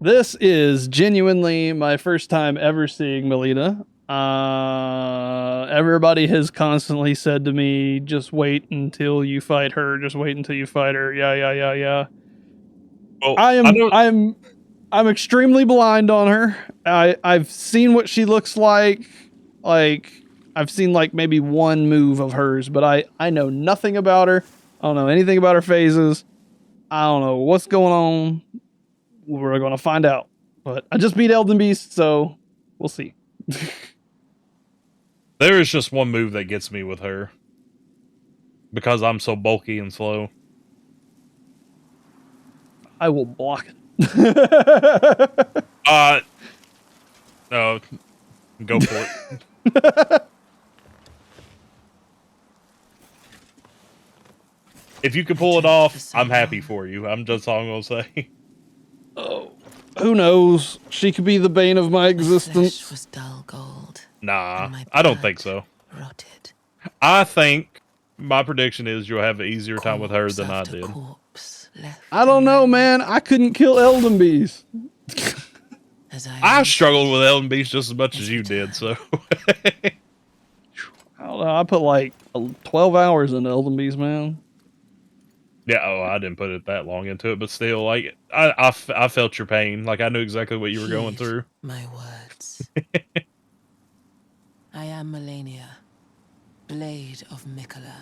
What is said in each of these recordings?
This is genuinely my first time ever seeing Malenia. Everybody has constantly said to me, just wait until you fight her. Just wait until you fight her. Yeah. Well, I'm extremely blind on her. I've seen what she looks like. Like, I've seen like maybe one move of hers, but I know nothing about her. I don't know anything about her phases. I don't know what's going on. We're going to find out. But I just beat Elden Beast, so we'll see. there is just one move that gets me with her. Because I'm so bulky and slow. I will block it. No. Go for it. If you can pull it off, I'm happy for you. I'm just all I'm gonna say. Oh, who knows? She could be the bane of my existence. Was dull gold. Nah, I don't think so. Rotted. I think my prediction is you'll have an easier time with her than I did. I don't know, man. I couldn't kill Elden Beast. I struggled with Elden Beast just as much as you did, so. I don't know. I put like 12 hours into Elden Beast, man. Yeah, I didn't put it that long into it, but still, like, I felt your pain. Like, I knew exactly what you were going through. My words. I am Malenia, Blade of Mikola.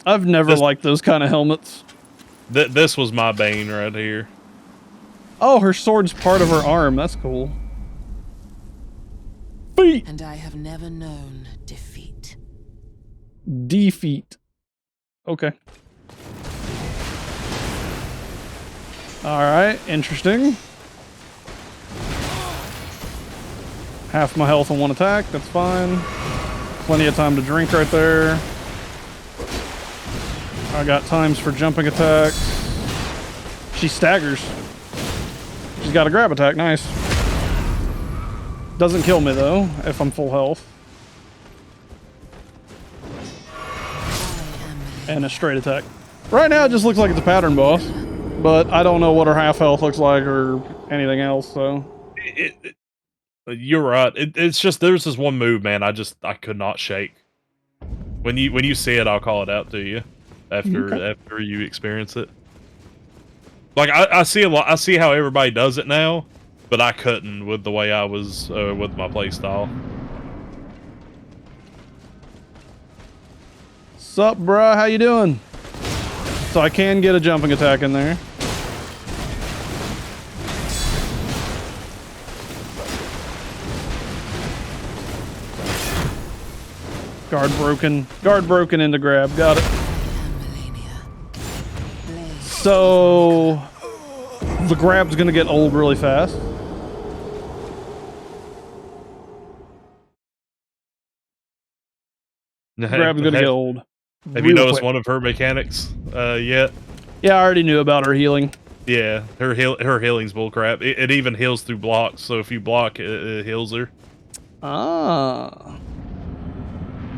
I've never liked those kind of helmets. This was my bane right here. Oh, her sword's part of her arm. That's cool. Feet. And I have never known defeat. Defeat. Okay. Alright, interesting. Half my health on one attack, that's fine. Plenty of time to drink right there. I got times for jumping attacks. She staggers. She's got a grab attack, nice. Doesn't kill me though, if I'm full health. And a straight attack. Right now it just looks like it's a pattern boss. But I don't know what her half health looks like or anything else, so. You're right. It's just, there's this one move, man, I could not shake. When you see it, I'll call it out to you after you experience it. Like, I see how everybody does it now, but I couldn't with the way I was with my playstyle. Sup, bruh? How you doing? So I can get a jumping attack in there. Guard broken. Guard broken into grab. Got it. So the grab's gonna get old really fast. Grab's gonna get old. Have you noticed one of her mechanics yet? Yeah, I already knew about her healing. Yeah, her healing's bullcrap. It even heals through blocks, so if you block, it heals her. Ah.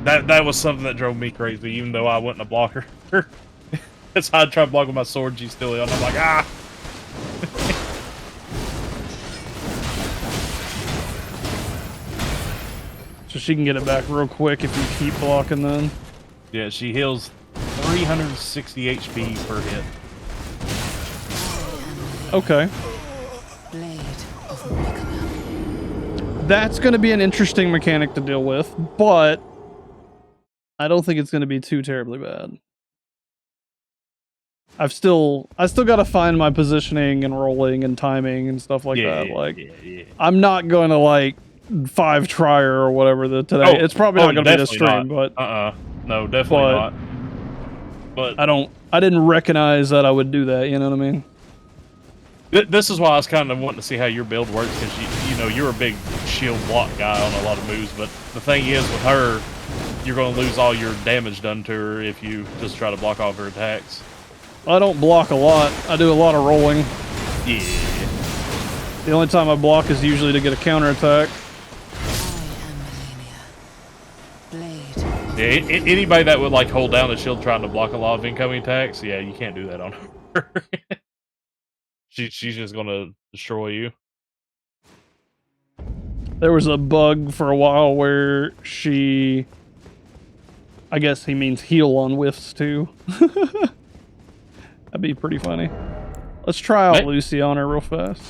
That was something that drove me crazy, even though I wasn't a blocker. So I'd try to block with my sword, she's still healed. I'm like, ah! So she can get it back real quick if you keep blocking then. Yeah, she heals 360 HP per hit. Okay. That's going to be an interesting mechanic to deal with, but I don't think it's going to be too terribly bad. I still got to find my positioning and rolling and timing and stuff like that. Like, I'm not going to like 5 try or whatever today. Oh, it's probably not going to be this stream, but no, definitely not. But I didn't recognize that I would do that. You know what I mean? This is why I was kind of wanting to see how your build works, because you know you're a big shield block guy on a lot of moves. But the thing is, with her, you're going to lose all your damage done to her if you just try to block off her attacks. I don't block a lot. I do a lot of rolling. Yeah. The only time I block is usually to get a counter attack. Yeah, anybody that would like hold down the shield trying to block a lot of incoming attacks, yeah, you can't do that on her. She's just gonna destroy you. There was a bug for a while where she... I guess he means heal on whiffs too. That'd be pretty funny. Let's try out Lucy on her real fast.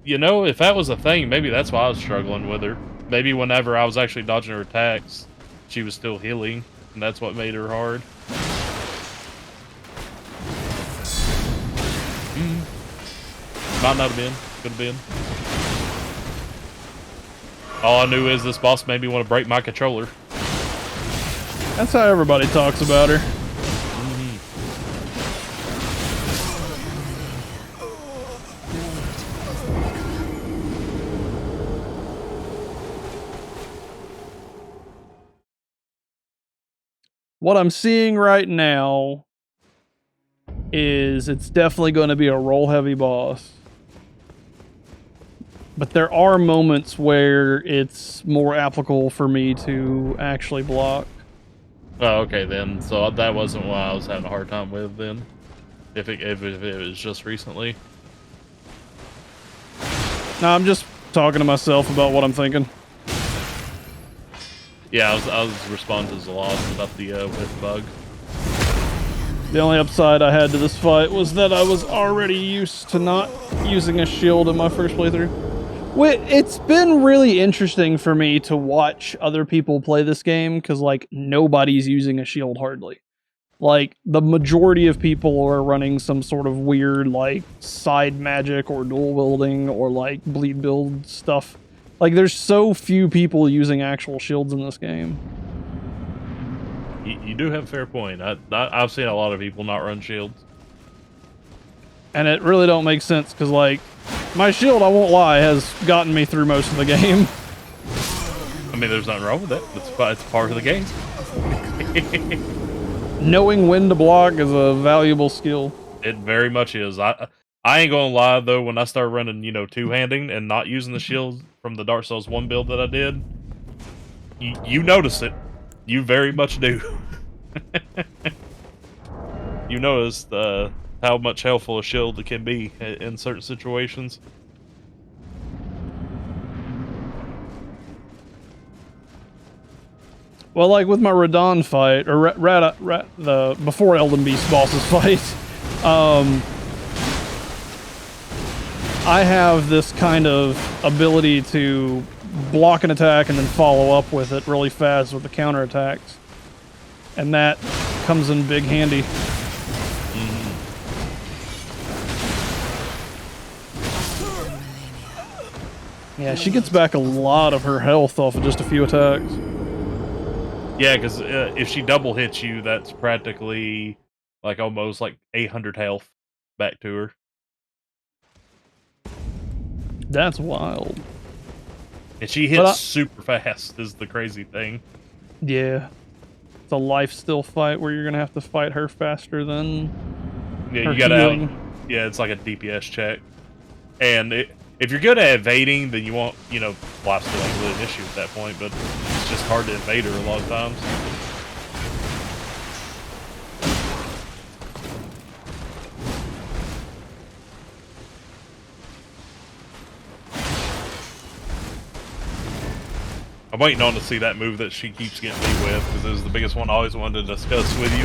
You know, if that was a thing, maybe that's why I was struggling with her. Maybe whenever I was actually dodging her attacks, she was still healing, and that's what made her hard. Might not have been. Could have been. All I knew is this boss made me want to break my controller. That's how everybody talks about her. What I'm seeing right now is it's definitely going to be a roll-heavy boss. But there are moments where it's more applicable for me to actually block. Oh, okay then. So that wasn't what I was having a hard time with then. If it was just recently. No, I'm just talking to myself about what I'm thinking. Yeah, I was responding to Zaloth about the whiff bug. The only upside I had to this fight was that I was already used to not using a shield in my first playthrough. It's been really interesting for me to watch other people play this game, because, like, nobody's using a shield hardly. Like, the majority of people are running some sort of weird, like, side magic or dual wielding or, like, bleed build stuff. Like, there's so few people using actual shields in this game. You do have a fair point. I've seen a lot of people not run shields. And it really don't make sense, because, like, my shield, I won't lie, has gotten me through most of the game. I mean, there's nothing wrong with it. It's part of the game. Knowing when to block is a valuable skill. It very much is. I ain't gonna lie, though, when I started running, you know, two-handing and not using the shield from the Dark Souls 1 build that I did, you notice it. You very much do. You notice how much helpful a shield it can be in certain situations. Well, like with my Radon fight, or the before Elden Beast boss's fight, I have this kind of ability to block an attack and then follow up with it really fast with the counterattacks. And that comes in big handy. Yeah, she gets back a lot of her health off of just a few attacks. Yeah, because if she double hits you, that's practically like almost like 800 health back to her. That's wild. And she hits super fast is the crazy thing. Yeah. It's a life still fight where you're going to have to fight her faster than yeah, you gotta yeah, it's like a DPS check. And if you're good at evading, then you won't, you know, life still ain't really an issue at that point, but it's just hard to evade her a lot of times. I'm waiting on to see that move that she keeps getting me with, because it was the biggest one I always wanted to discuss with you.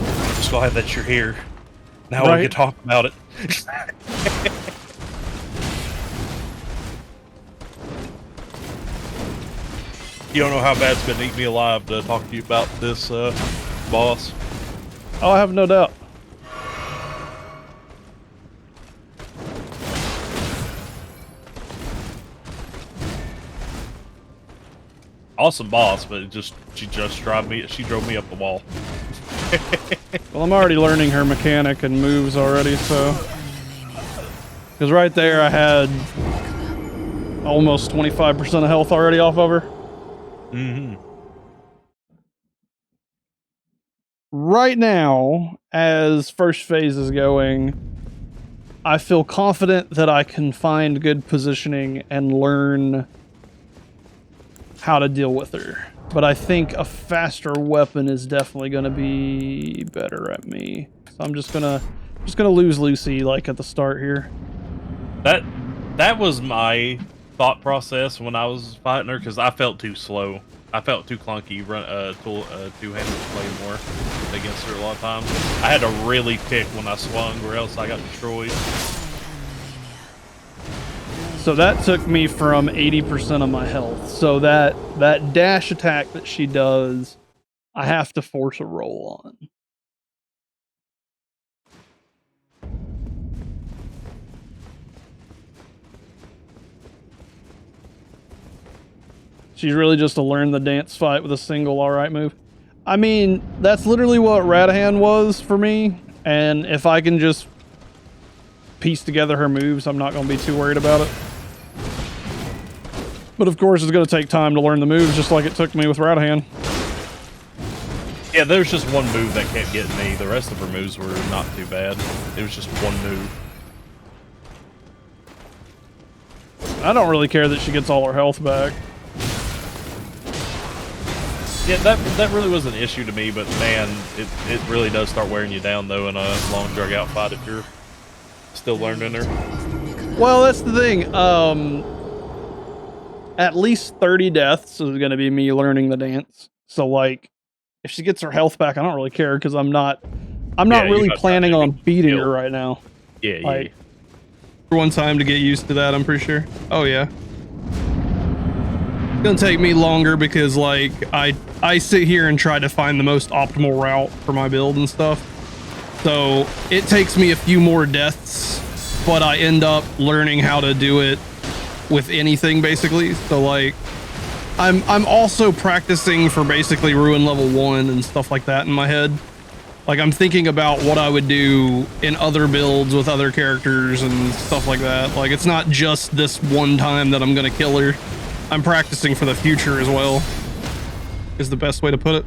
I'm just glad that you're here. Now we can talk about it. You don't know how bad it's been to eat me alive to talk to you about this boss. Oh, I have no doubt. Awesome boss, but she drove me up the wall. Well, I'm already learning her mechanic and moves already, so. Because right there I had almost 25% of health already off of her. Mm-hmm. Right now, as first phase is going, I feel confident that I can find good positioning and learn how to deal with her. But I think a faster weapon is definitely going to be better at me. So I'm just gonna lose Lucy like at the start here. That was my thought process when I was fighting her because I felt too slow. I felt too clunky. Two-handed play more against her a lot of times. I had to really pick when I swung, or else I got destroyed. So that took me from 80% of my health. So that dash attack that she does, I have to force a roll on. She's really just to learn the dance fight with a single alright move. I mean, that's literally what Radahan was for me, and if I can just piece together her moves, I'm not going to be too worried about it. But of course, it's going to take time to learn the moves, just like it took me with Radahan. Yeah, there's just one move that kept getting me. The rest of her moves were not too bad. It was just one move. I don't really care that she gets all her health back. Yeah, that really was an issue to me, but man, it really does start wearing you down, though, in a long, drag-out fight if you're still learning her. Well, that's the thing. At least 30 deaths is going to be me learning the dance. So, like, if she gets her health back, I don't really care, because I'm not really planning on beating her right now. Yeah, like, one time to get used to that, I'm pretty sure. Oh, yeah. It's gonna take me longer because, like, I sit here and try to find the most optimal route for my build and stuff. So it takes me a few more deaths, but I end up learning how to do it with anything, basically. So, like, I'm also practicing for basically Ruin level 1 and stuff like that in my head. Like, I'm thinking about what I would do in other builds with other characters and stuff like that. Like, it's not just this one time that I'm gonna kill her. I'm practicing for the future as well, is the best way to put it.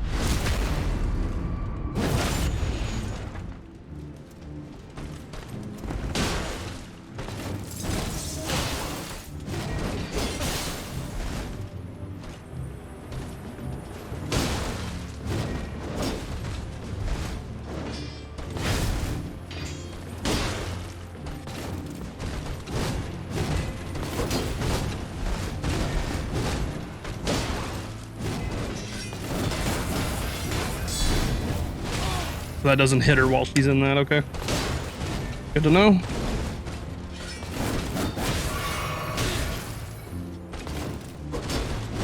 So that doesn't hit her while she's in that, okay. Good to know.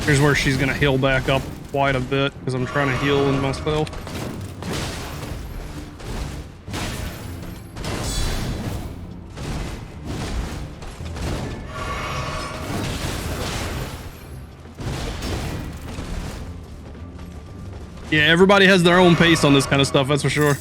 Here's where she's gonna heal back up quite a bit, because I'm trying to heal in myself. Yeah, everybody has their own pace on this kind of stuff, that's for sure.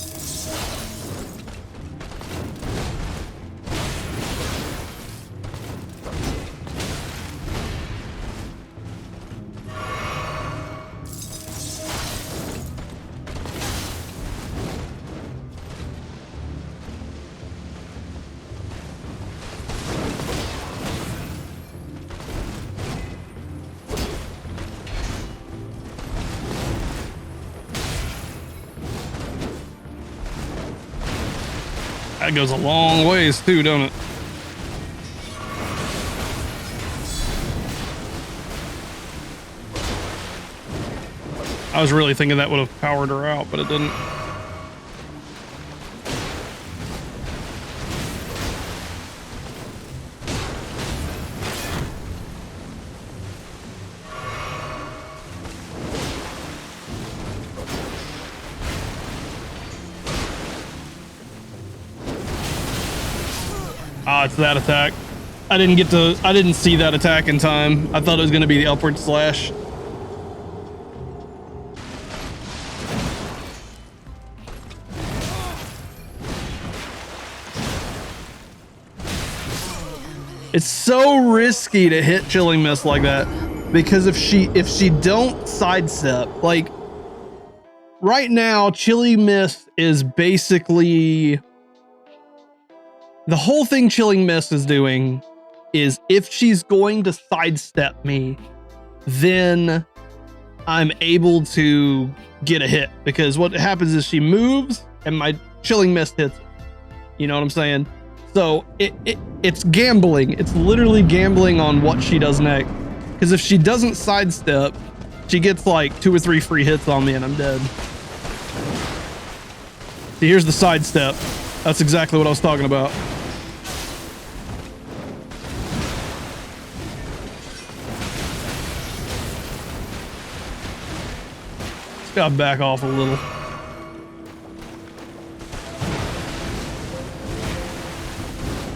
That goes a long ways too, don't it? I was really thinking that would have powered her out, but it didn't. Ah, it's that attack. I didn't see that attack in time. I thought it was going to be the upward slash. It's so risky to hit Chilling Mist like that, because if she don't sidestep, like right now, Chilling Mist is basically the whole thing Chilling Mist is doing is if she's going to sidestep me, then I'm able to get a hit, because what happens is she moves and my Chilling Mist hits her. You know what I'm saying? So it's gambling. It's literally gambling on what she does next. Because if she doesn't sidestep, she gets like 2 or 3 free hits on me and I'm dead. See, here's the sidestep. That's exactly what I was talking about. Just gotta back off a little.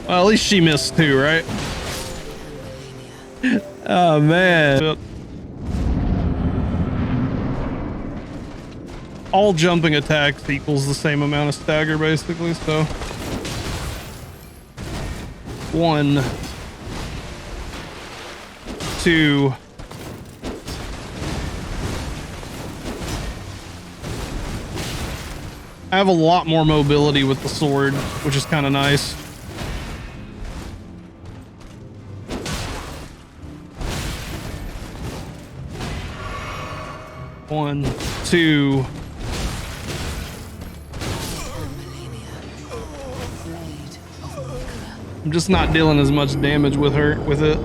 Well, at least she missed 2, right? Oh, man. All jumping attacks equals the same amount of stagger, basically, so. 1, 2. I have a lot more mobility with the sword, which is kind of nice. One, 2. I'm just not dealing as much damage with it.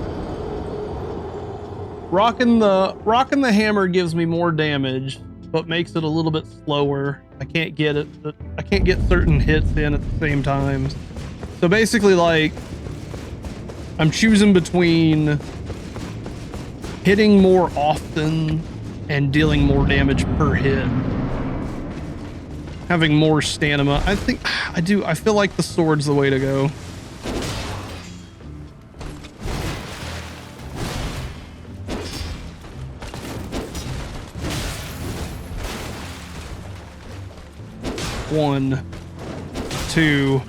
Rocking the hammer gives me more damage, but makes it a little bit slower. I can't get certain hits in at the same time. So basically, like, I'm choosing between hitting more often and dealing more damage per hit. Having more stamina. I feel like the sword's the way to go. One, 2.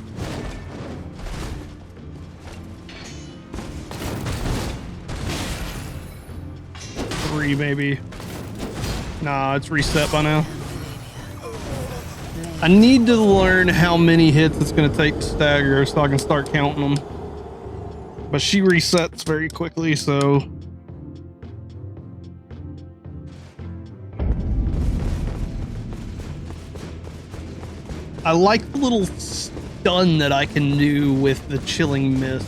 Three, maybe. Nah, it's reset by now. I need to learn how many hits it's going to take to stagger so I can start counting them. But she resets very quickly, so... I like the little stun that I can do with the chilling mist.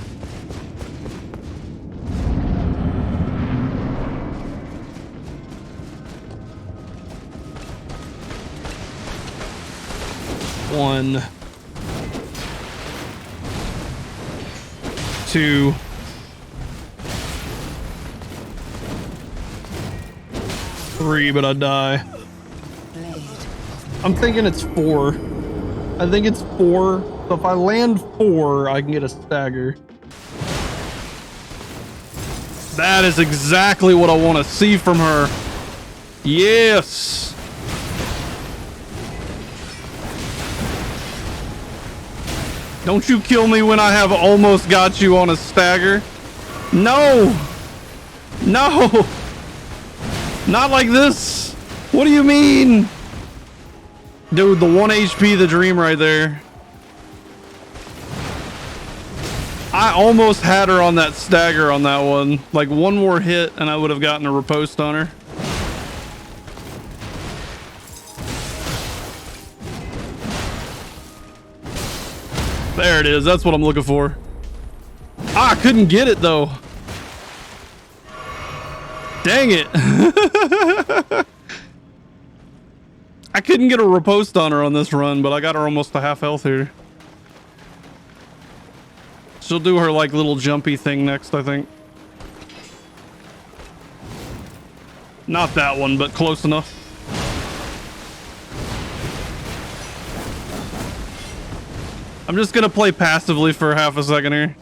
One, 2. Three, but I die. I'm thinking it's 4. I think it's 4. So if I land 4, I can get a stagger. That is exactly what I want to see from her. Yes. Don't you kill me when I have almost got you on a stagger. No. No. Not like this. What do you mean? Dude, the 1 HP, the dream right there. I almost had her on that stagger on that one. Like one more hit and I would have gotten a riposte on her. There it is. That's what I'm looking for. Ah, I couldn't get it though. Dang it. I couldn't get a riposte on her on this run, but I got her almost to half health here. She'll do her like little jumpy thing next, I think. Not that one, but close enough. I'm just gonna play passively for half a second here.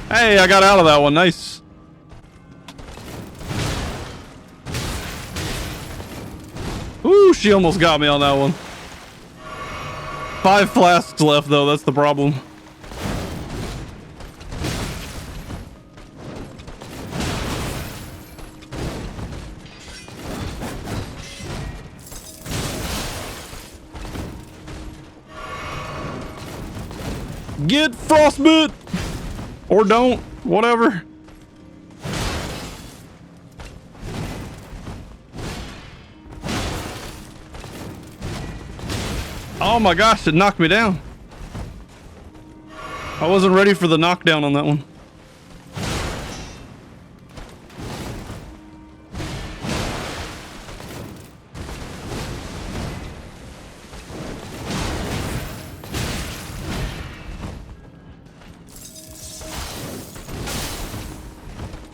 Hey, I got out of that one. Nice. Ooh, she almost got me on that one. 5 flasks left, though. That's the problem. Get frostbit! Or don't. Whatever. Oh my gosh, it knocked me down. I wasn't ready for the knockdown on that one.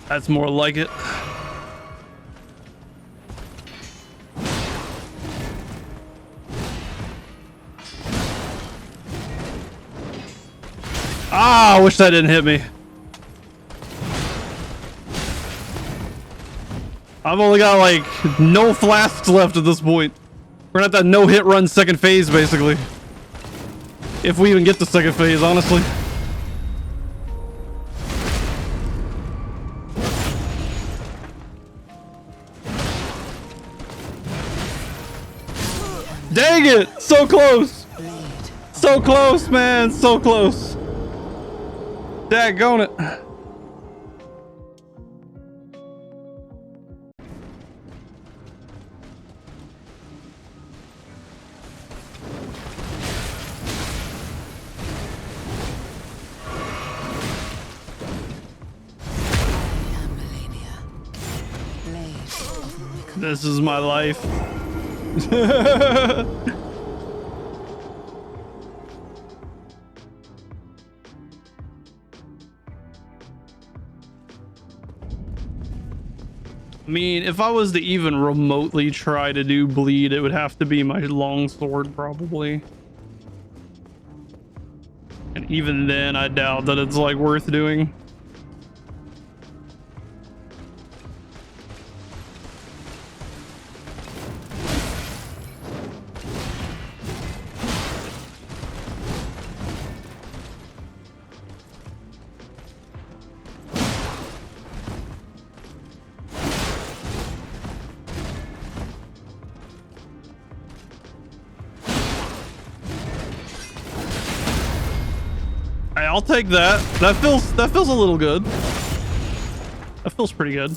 That's more like it. Ah, I wish that didn't hit me. I've only got like no flasks left at this point. We're gonna have that no hit run second phase basically. If we even get to second phase, honestly. Dang it! So close! So close, man! So close! Daggone it! This is my life. I mean, if I was to even remotely try to do bleed, it would have to be my long sword, probably. And even then, I doubt that it's like worth doing. I'll take that. That feels a little good. That feels pretty good.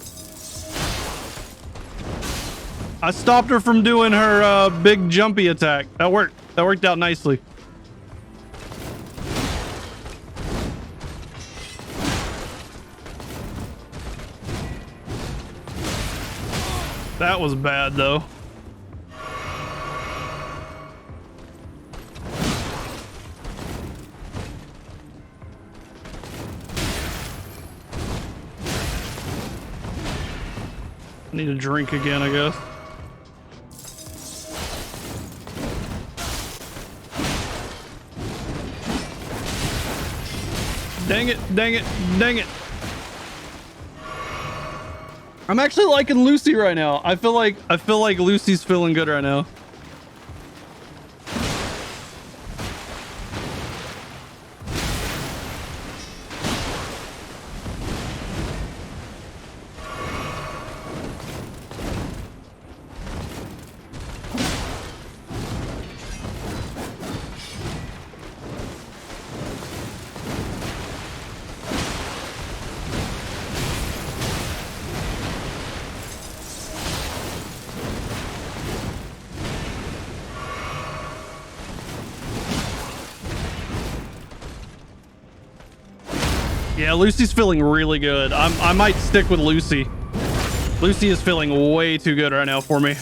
I stopped her from doing her big jumpy attack. That worked. That worked out nicely. That was bad though. Need a drink again, I guess. Dang it, dang it, dang it. I'm actually liking Lucy right now. I feel like Lucy's feeling good right now. Yeah, Lucy's feeling really good. I might stick with Lucy. Lucy is feeling way too good right now for me.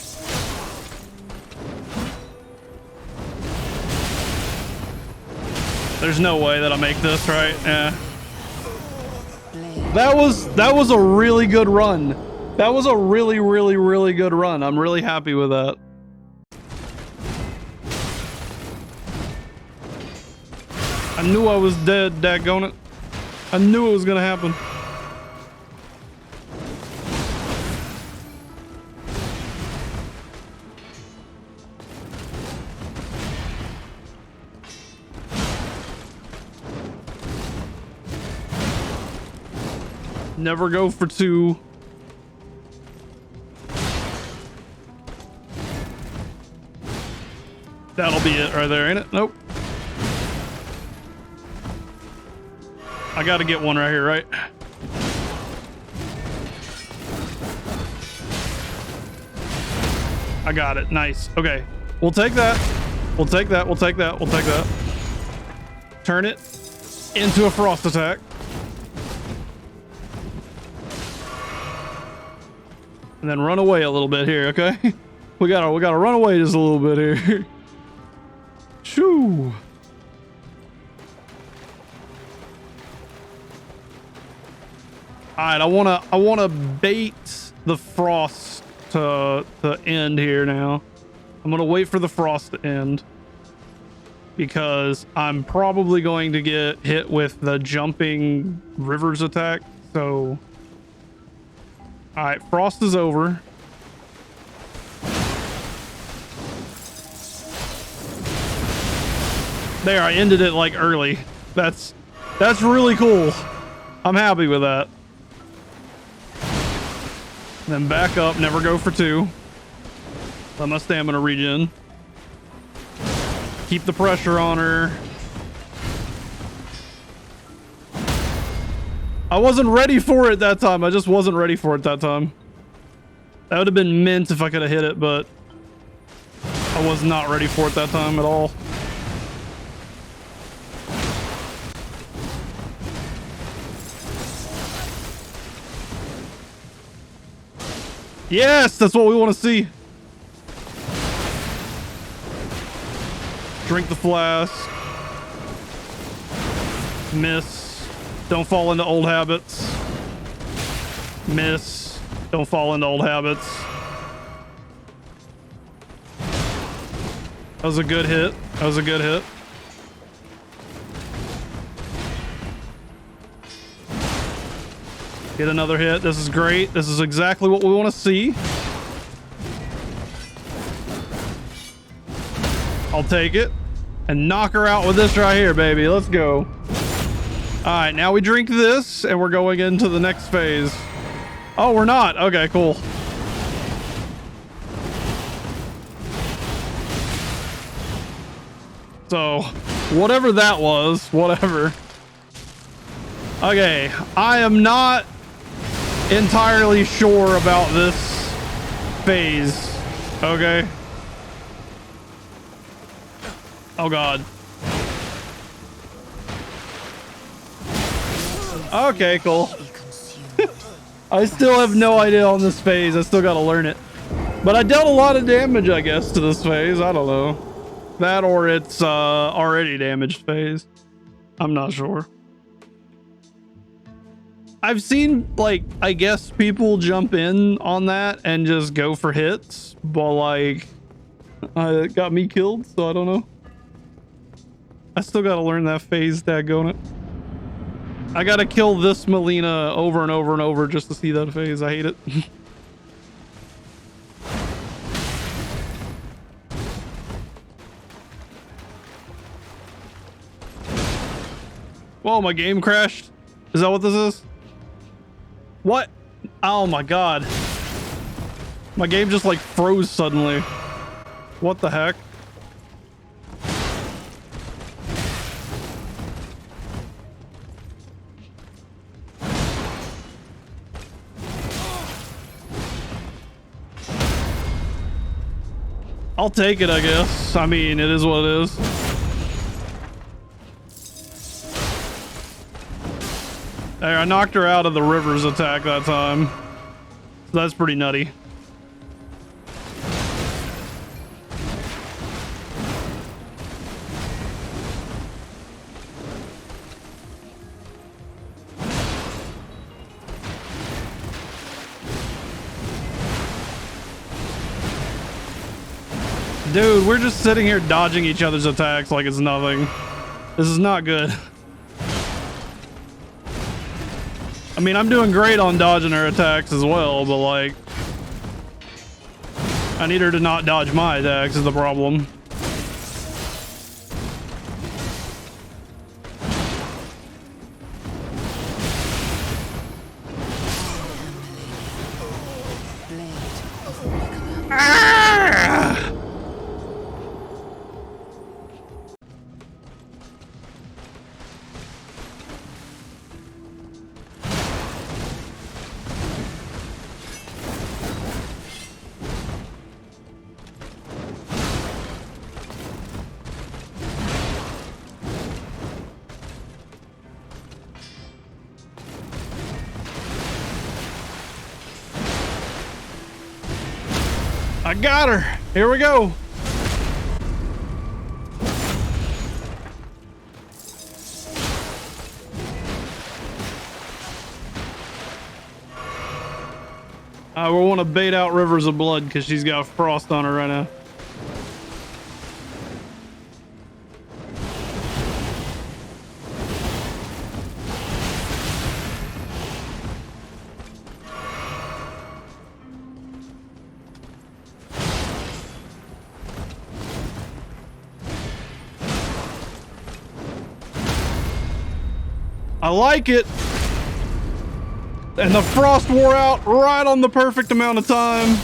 There's no way that I make this, right? Yeah. That was a really good run. That was a really, really, really good run. I'm really happy with that. I knew I was dead, daggone it. I knew it was gonna happen. Never go for two. That'll be it right there, ain't it? Nope. I gotta get one right here, right? I got it. Nice. Okay. We'll take that. We'll take that. We'll take that. We'll take that. Turn it into a frost attack. And then run away a little bit here, okay? We gotta run away just a little bit here. Shoo. Alright, I wanna bait the frost to end here now. I'm gonna wait for the frost to end, because I'm probably going to get hit with the jumping rivers attack. So, all right, frost is over. There, I ended it like early. That's really cool. I'm happy with that. Then back up, never go for 2. Let my stamina regen. Keep the pressure on her. I wasn't ready for it that time. I just wasn't ready for it that time. That would have been mint if I could have hit it, but I was not ready for it that time at all. Yes, that's what we want to see. Drink the flask. Miss. Don't fall into old habits. Miss. Don't fall into old habits. That was a good hit. That was a good hit. Get another hit. This is great. This is exactly what we want to see. I'll take it and knock her out with this right here, baby. Let's go. All right, now we drink this and we're going into the next phase. Oh, we're not. Okay, cool. So, whatever that was, whatever. Okay, I am not entirely sure about this phase. Okay. Oh god. Okay, cool. I still have no idea on this phase. I still gotta learn it. But I dealt a lot of damage, I guess, to this phase. I don't know. That or it's already damaged phase. I'm not sure. I've seen, like, I guess people jump in on that and just go for hits, but like, it got me killed, so I don't know. I still gotta learn that phase, daggone it. I gotta kill this Malenia over and over and over just to see that phase. I hate it. Whoa, my game crashed. Is that what this is? What? Oh my god. My game just like froze suddenly. What the heck? I'll take it, I guess. I mean, it is what it is. There, I knocked her out of the rivers attack that time. So that's pretty nutty. Dude, we're just sitting here dodging each other's attacks like it's nothing. This is not good. I mean, I'm doing great on dodging her attacks as well, but like, I need her to not dodge my attacks is the problem. I got her. Here we go. We want to bait out Rivers of Blood because she's got frost on her right now. I like it. And the frost wore out right on the perfect amount of time.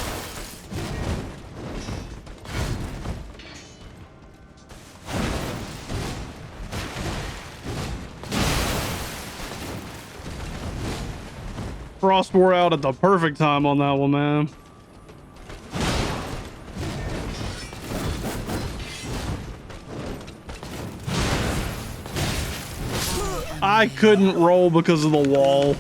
Frost wore out at the perfect time on that one, man. I couldn't roll because of the wall.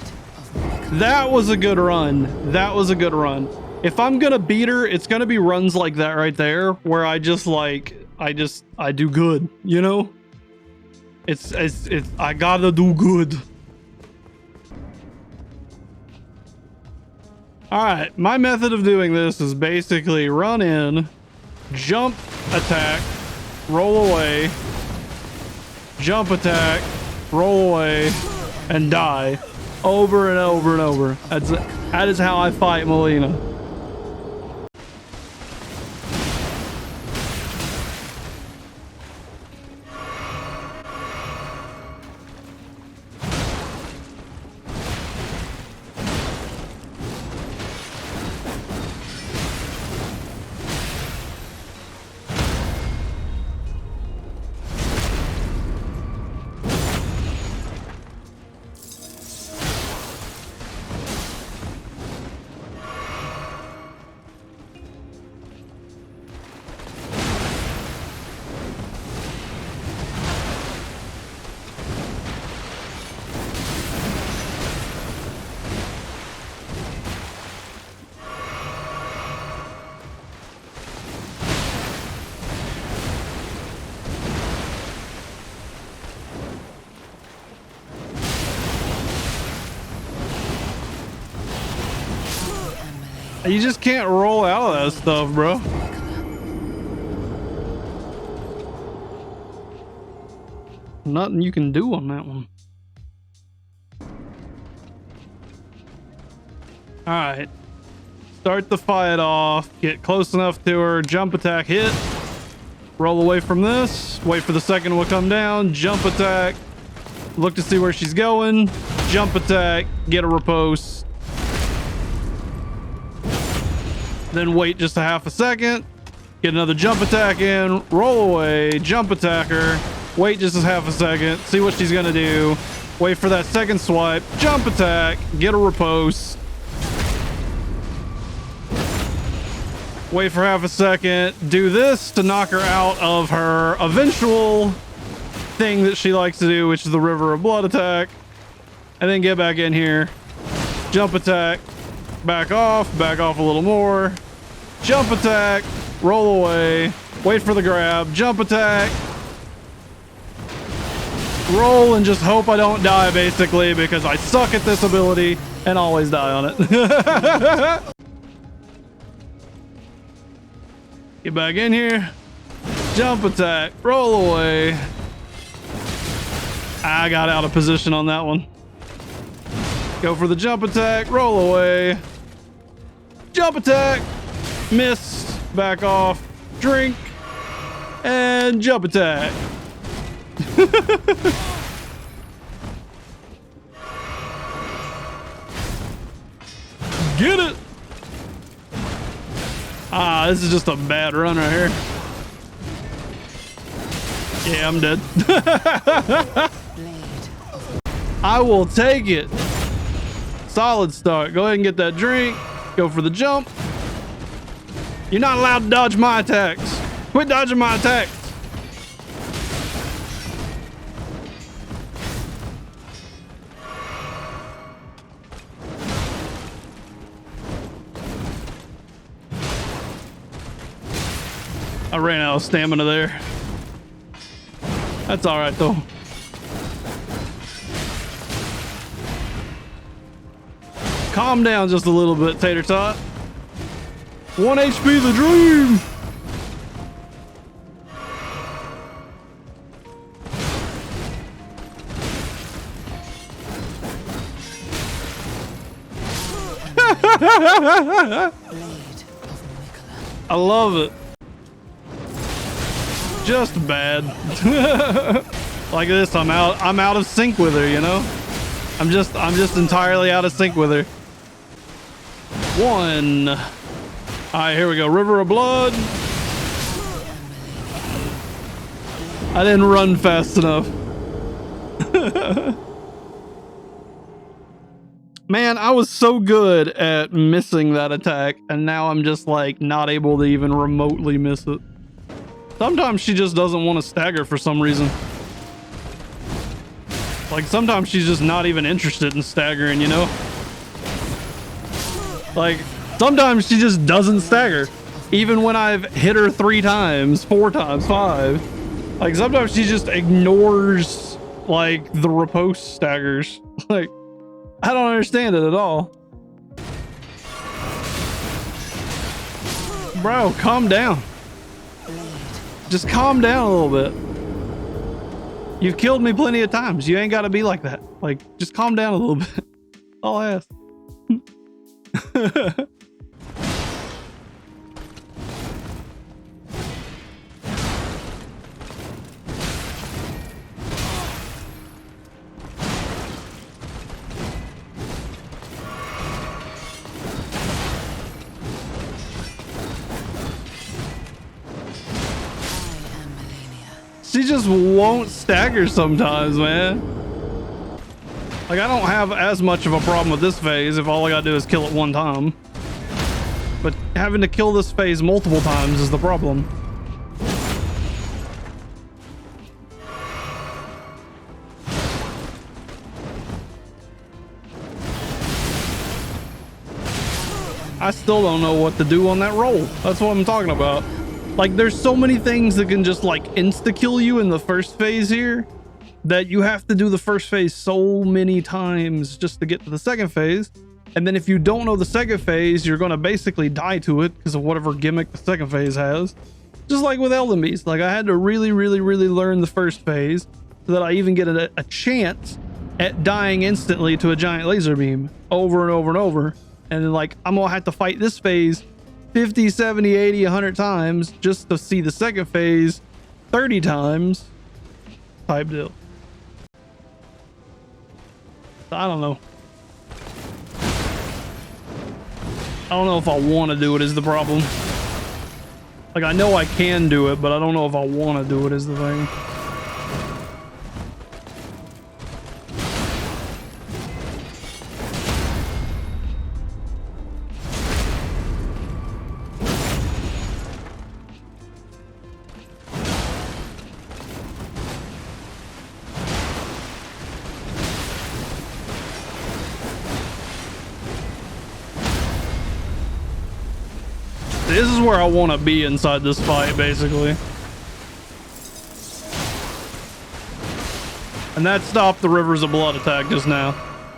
That was a good run. That was a good run. If I'm gonna beat her, it's gonna be runs like that right there, where I just like, I do good, you know? It's I gotta do good. All right, my method of doing this is basically run in, jump, attack, roll away, jump, attack, roll away, and die. Over and over and over. That is how I fight Malenia. You just can't roll out of that stuff, bro. Nothing you can do on that one. All right. Start the fight off. Get close enough to her. Jump attack, hit. Roll away from this. Wait for the second one to come down. Jump attack. Look to see where she's going. Jump attack. Get a riposte. Then wait just a half a second. Get another jump attack in. Roll away. Jump attacker. Wait just a half a second. See what she's gonna do. Wait for that second swipe. Jump attack. Get a riposte. Wait for half a second. Do this to knock her out of her eventual thing that she likes to do, which is the River of Blood attack. And then get back in here. Jump attack. Back off a little more. Jump attack. Roll away. Wait for the grab. Jump attack. Roll and just hope I don't die, basically, because I suck at this ability and always die on it. Get back in here. Jump attack. Roll away. I got out of position on that one. Go for the jump attack. Roll away. Jump attack. Miss. Back off. Drink. And jump attack. Get it. Ah, this is just a bad run right here. Yeah, I'm dead. I will take it. Solid start. Go ahead and get that drink. Go for the jump. You're not allowed to dodge my attacks. Quit dodging my attacks. I ran out of stamina there. That's all right though. Calm down just a little bit, Tater Tot. 1 HP the dream. I love it. Just bad. Like this, I'm out of sync with her, you know? I'm just entirely out of sync with her. 1. All right, here we go. River of Blood. I didn't run fast enough. Man, I was so good at missing that attack, and now I'm just like not able to even remotely miss it. Sometimes she just doesn't want to stagger for some reason. Like sometimes she's just not even interested in staggering, you know? Like sometimes she just doesn't stagger. Even when I've hit her 3 times, 4 times, 5. Like sometimes she just ignores like the riposte staggers. Like I don't understand it at all. Bro, calm down. Just calm down a little bit. You've killed me plenty of times. You ain't got to be like that. Like, just calm down a little bit. All I ask. She just won't stagger sometimes, man. Like, I don't have as much of a problem with this phase if all I gotta do is kill it 1 time. But having to kill this phase multiple times is the problem. I still don't know what to do on that roll. That's what I'm talking about. Like, there's so many things that can just like insta-kill you in the first phase here that you have to do the first phase so many times just to get to the second phase. And then if you don't know the second phase, you're going to basically die to it because of whatever gimmick the second phase has. Just like with Elden Beast, like I had to really learn the first phase so that I even get a chance at dying instantly to a giant laser beam over and over and over. And then like, I'm going to have to fight this phase 50, 70, 80, 100 times just to see the second phase 30 times type deal. I don't know. I don't know if I want to do it is the problem. Like, I know I can do it, but I don't know if I want to do it is the thing. This is where I want to be inside this fight, basically. And that stopped the Rivers of Blood attack just now.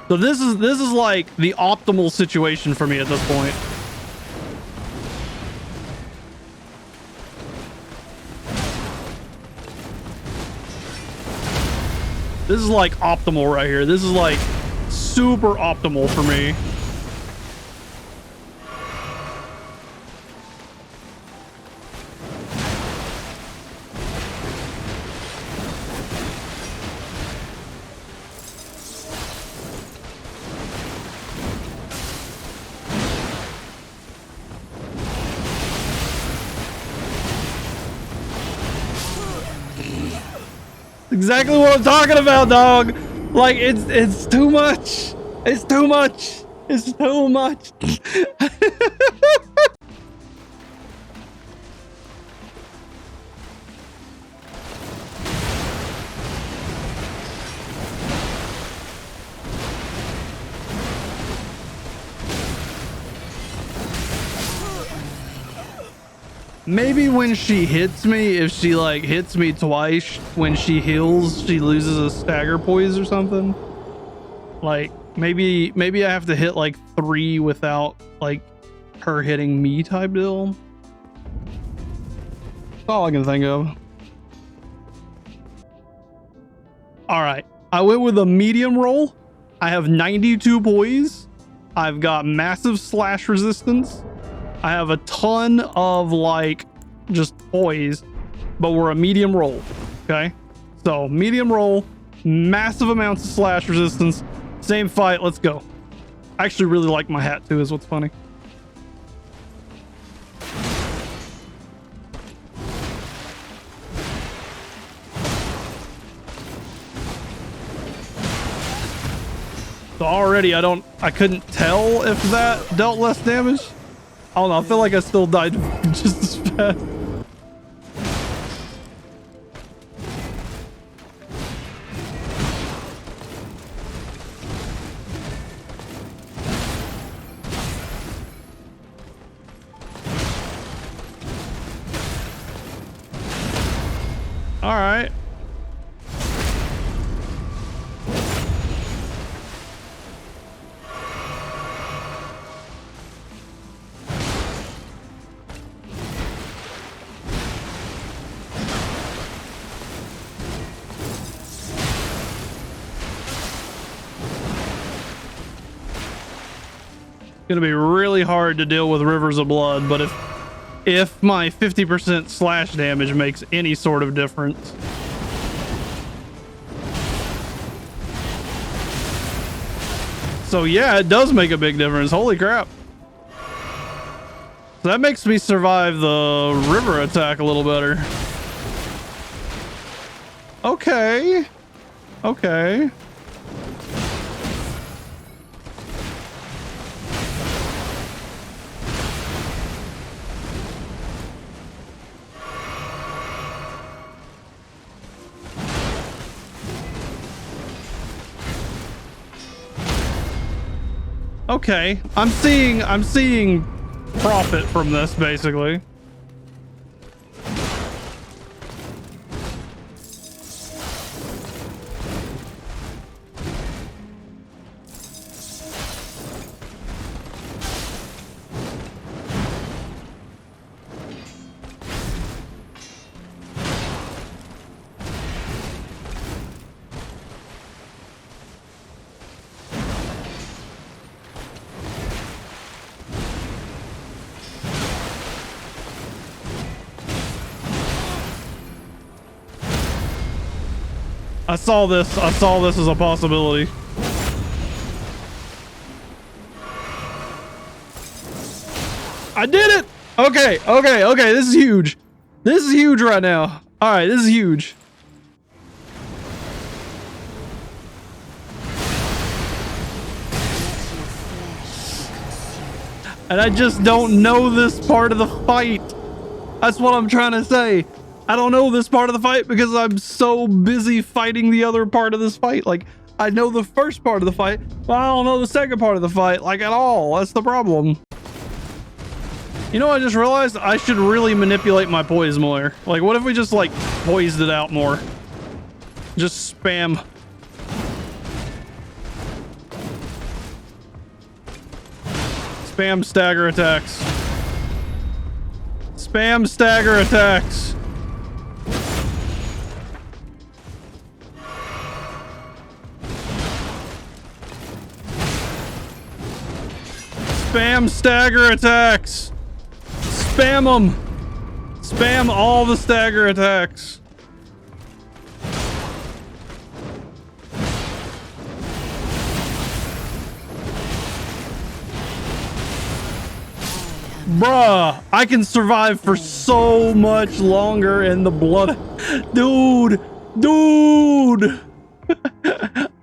So this is like the optimal situation for me at this point. This is like optimal right here. This is like super optimal for me. Exactly what I'm talking about, dog. Like it's too much. It's too much. It's too much. Maybe when she hits me, if she like hits me twice, when she heals, she loses a stagger poise or something. Like maybe I have to hit like 3 without like her hitting me type deal. That's all I can think of. All right, I went with a medium roll. I have 92 poise. I've got massive slash resistance. I have a ton of like just poise, but we're a medium roll. Okay, so medium roll, massive amounts of slash resistance, same fight. Let's go. I actually really like my hat too, is what's funny. So already I couldn't tell if that dealt less damage. I don't know, I feel like I still died just as fast. All right. Gonna be really hard to deal with rivers of blood, but if my 50% slash damage makes any sort of difference. So yeah, it does make a big difference. Holy crap. So that makes me survive the river attack a little better. Okay. Okay. Okay, I'm seeing profit from this basically. I saw this as a possibility. I did it! Okay, this is huge. This is huge right now. All right, this is huge. And I just don't know this part of the fight. That's what I'm trying to say. I don't know this part of the fight because I'm so busy fighting the other part of this fight. Like, I know the first part of the fight, but I don't know the second part of the fight, like, at all. That's the problem. You know, I just realized I should really manipulate my poise more. Like, what if we just, like, poised it out more? Just spam. Spam stagger attacks. Spam stagger attacks. Spam stagger attacks. Spam them. Spam all the stagger attacks. Bruh, I can survive for so much longer in the blood. Dude.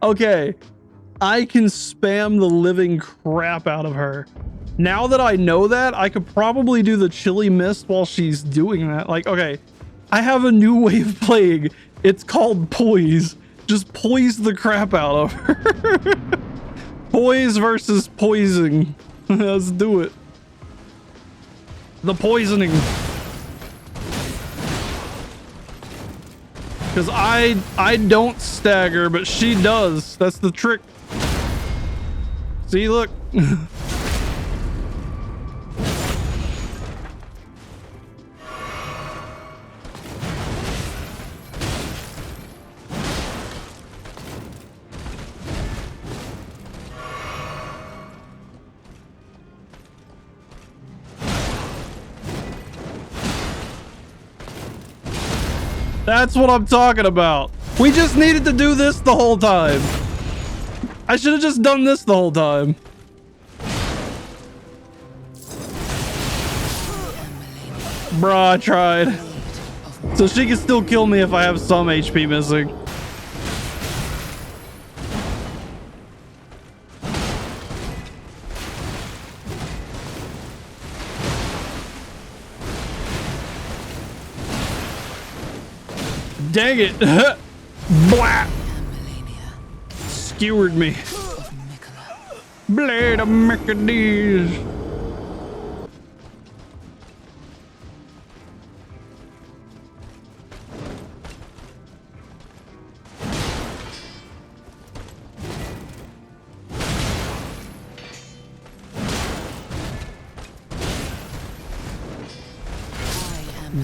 Okay. I can spam the living crap out of her. Now that I know that, I could probably do the chilly mist while she's doing that. Like, okay, I have a new way of playing. It's called poise. Just poise the crap out of her. Poise versus poisoning. Let's do it. The poisoning. Because I don't stagger, but she does. That's the trick. See, look. That's what I'm talking about. We just needed to do this the whole time. I should have just done this the whole time. Bruh, I tried. So she can still kill me if I have some HP missing. Dang it. Blah. Skewered me. Blade of Mercedes.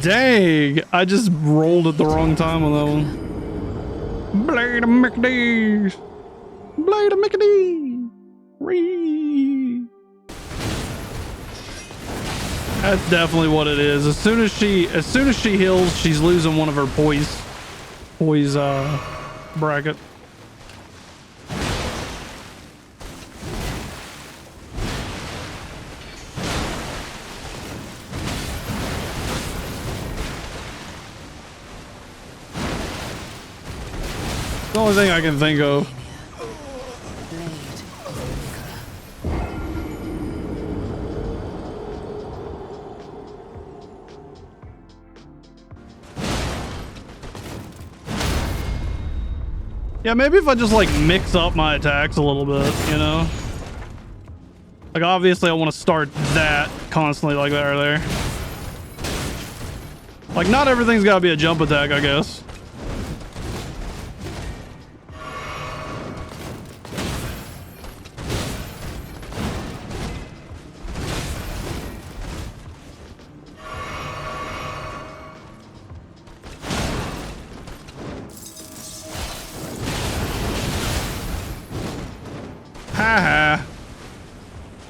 Dang, I just rolled at the wrong time on that one. Blade of Mercedes. Blade of Mercedes. Ree. That's definitely what it is. As soon as she heals, she's losing one of her poise bracket. The only thing I can think of. Yeah, maybe if I just like mix up my attacks a little bit, you know? Like obviously I want to start that constantly like there or there. Like not everything's got to be a jump attack, I guess. Haha.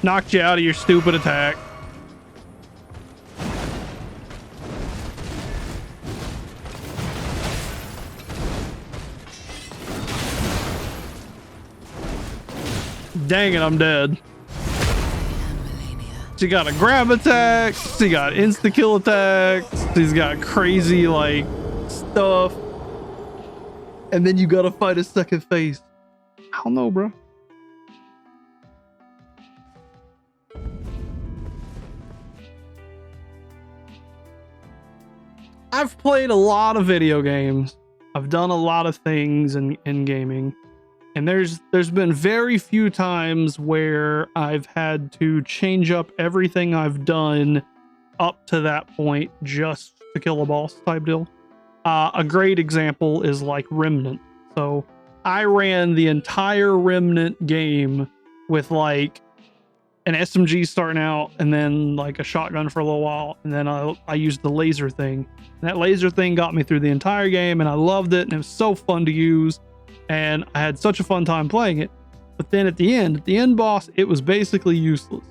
Knocked you out of your stupid attack. Dang it, I'm dead. She got a grab attack. She got insta kill attacks. She's got crazy like stuff. And then you gotta fight a second phase. I don't know, bro. I've played a lot of video games. I've done a lot of things in gaming. And there's been very few times where I've had to change up everything I've done up to that point just to kill a boss type deal. A great example is like Remnant. So I ran the entire Remnant game with like an SMG starting out and then like a shotgun for a little while. And then I used the laser thing. And that laser thing got me through the entire game and I loved it. And it was so fun to use. And I had such a fun time playing it. But then at the end boss, it was basically useless.